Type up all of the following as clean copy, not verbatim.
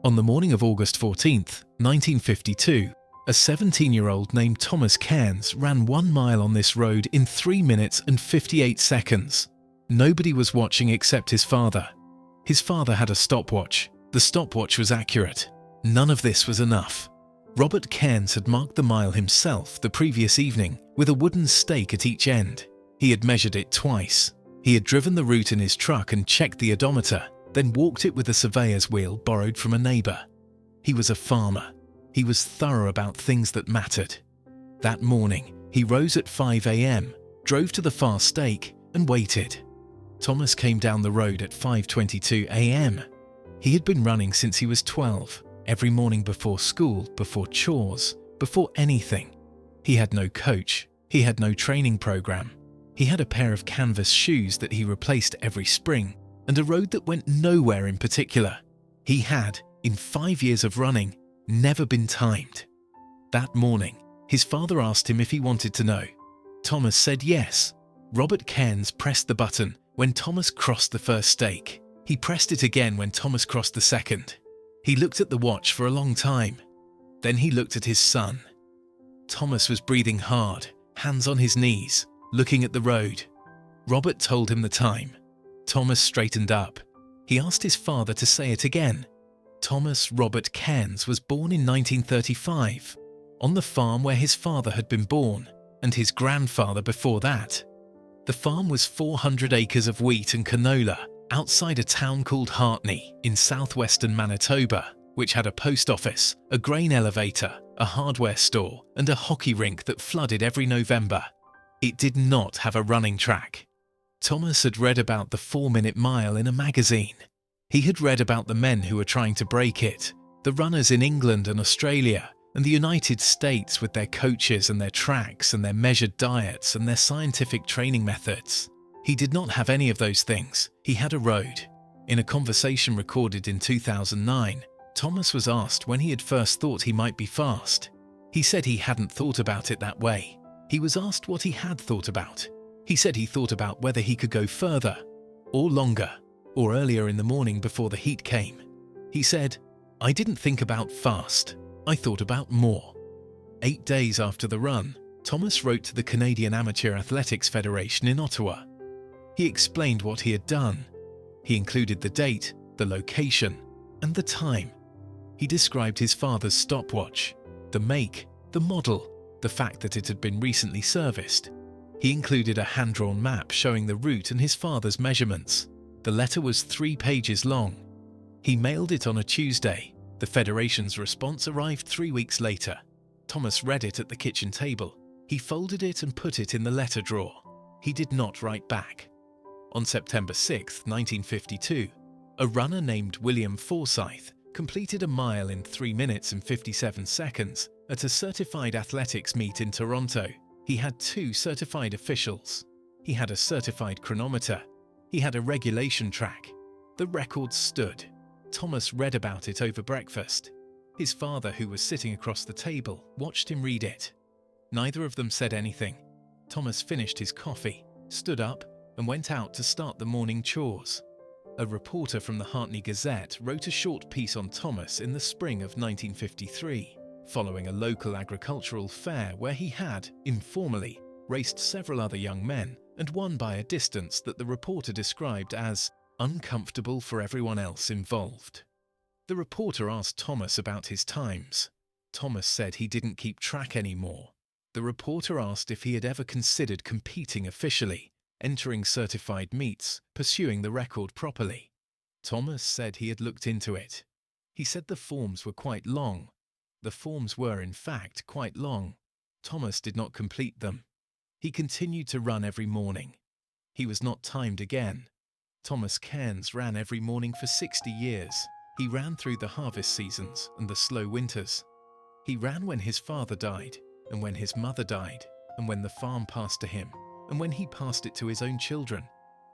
On the morning of August 14th, 1952, a 17-year-old named Thomas Cairns ran 1 mile on this road in 3 minutes and 58 seconds. Nobody was watching except his father. His father had a stopwatch. The stopwatch was accurate. None of this was enough. Robert Cairns had marked the mile himself the previous evening with a wooden stake at each end. He had measured it twice. He had driven the route in his truck and checked the odometer, then walked it with a surveyor's wheel borrowed from a neighbour. He was a farmer. He was thorough about things that mattered. That morning, he rose at 5 a.m., drove to the far stake, and waited. Thomas came down the road at 5:22 a.m. He had been running since he was 12, every morning before school, before chores, before anything. He had no coach. He had no training program. He had a pair of canvas shoes that he replaced every spring, and a road that went nowhere in particular. He had, in 5 years of running, never been timed. That morning, his father asked him if he wanted to know. Thomas said yes. Robert Cairns pressed the button when Thomas crossed the first stake. He pressed it again when Thomas crossed the second. He looked at the watch for a long time. Then he looked at his son. Thomas was breathing hard, hands on his knees, looking at the road. Robert told him the time. Thomas straightened up. He asked his father to say it again. Thomas Robert Cairns was born in 1935, on the farm where his father had been born, and his grandfather before that. The farm was 400 acres of wheat and canola, outside a town called Hartney in southwestern Manitoba, which had a post office, a grain elevator, a hardware store, and a hockey rink that flooded every November. It did not have a running track. Thomas had read about the 4-minute mile in a magazine. He had read about the men who were trying to break it, the runners in England and Australia, and the United States with their coaches and their tracks and their measured diets and their scientific training methods. He did not have any of those things. He had a road. In a conversation recorded in 2009, Thomas was asked when he had first thought he might be fast. He said he hadn't thought about it that way. He was asked what he had thought about. He said he thought about whether he could go further, or longer, or earlier in the morning before the heat came. He said, "I didn't think about fast. I thought about more." 8 days after the run, Thomas wrote to the Canadian Amateur Athletics Federation in Ottawa. He explained what he had done. He included the date, the location, and the time. He described his father's stopwatch, the make, the model, the fact that it had been recently serviced. He included a hand-drawn map showing the route and his father's measurements. The letter was 3 pages long. He mailed it on a Tuesday. The Federation's response arrived 3 weeks later. Thomas read it at the kitchen table. He folded it and put it in the letter drawer. He did not write back. On September 6, 1952, a runner named William Forsyth completed a mile in 3 minutes and 57 seconds at a certified athletics meet in Toronto. He had 2 certified officials. He had a certified chronometer. He had a regulation track. The record stood. Thomas read about it over breakfast. His father, who was sitting across the table, watched him read it. Neither of them said anything. Thomas finished his coffee, stood up, and went out to start the morning chores. A reporter from the Hartney Gazette wrote a short piece on Thomas in the spring of 1953, following a local agricultural fair where he had, informally, raced several other young men and won by a distance that the reporter described as uncomfortable for everyone else involved. The reporter asked Thomas about his times. Thomas said he didn't keep track anymore. The reporter asked if he had ever considered competing officially, entering certified meets, pursuing the record properly. Thomas said he had looked into it. He said the forms were quite long. The forms were, in fact, quite long. Thomas did not complete them. He continued to run every morning. He was not timed again. Thomas Cairns ran every morning for 60 years. He ran through the harvest seasons and the slow winters. He ran when his father died, and when his mother died, and when the farm passed to him, and when he passed it to his own children.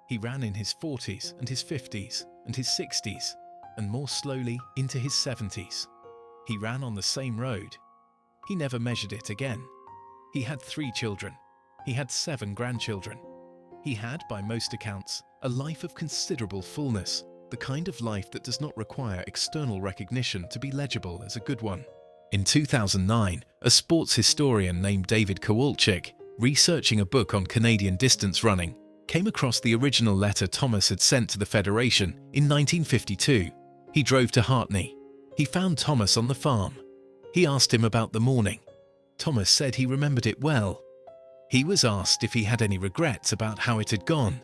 He ran in his 40s and his 50s and his 60s, and more slowly into his 70s. He ran on the same road. He never measured it again. He had 3 children. He had 7 grandchildren. He had, by most accounts, a life of considerable fullness, The kind of life that does not require external recognition to be legible as a good one. In 2009, a sports historian named David Kowalczyk, researching a book on Canadian distance running, came across the original letter Thomas had sent to the Federation in 1952. He drove to Hartney. He found Thomas on the farm. He asked him about the morning. Thomas said he remembered it well. He was asked if he had any regrets about how it had gone.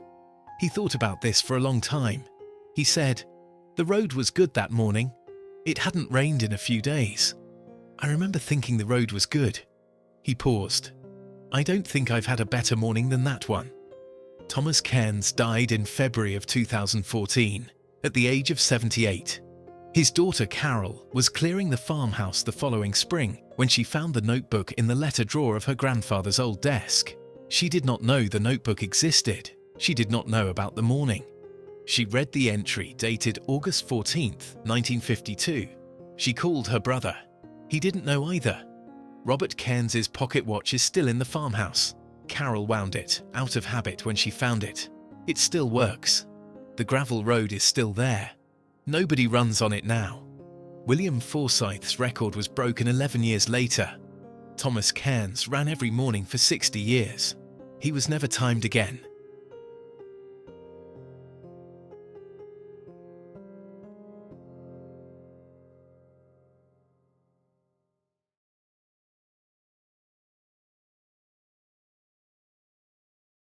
He thought about this for a long time. He said, "The road was good that morning. It hadn't rained in a few days. I remember thinking the road was good." He paused. "I don't think I've had a better morning than that one." Thomas Cairns died in February of 2014, at the age of 78. His daughter Carol was clearing the farmhouse the following spring when she found the notebook in the letter drawer of her grandfather's old desk. She did not know the notebook existed. She did not know about the morning. She read the entry dated August 14th, 1952. She called her brother. He didn't know either. Robert Cairns's pocket watch is still in the farmhouse. Carol wound it, out of habit, when she found it. It still works. The gravel road is still there. Nobody runs on it now. William Forsyth's record was broken 11 years later. Thomas Cairns ran every morning for 60 years. He was never timed again.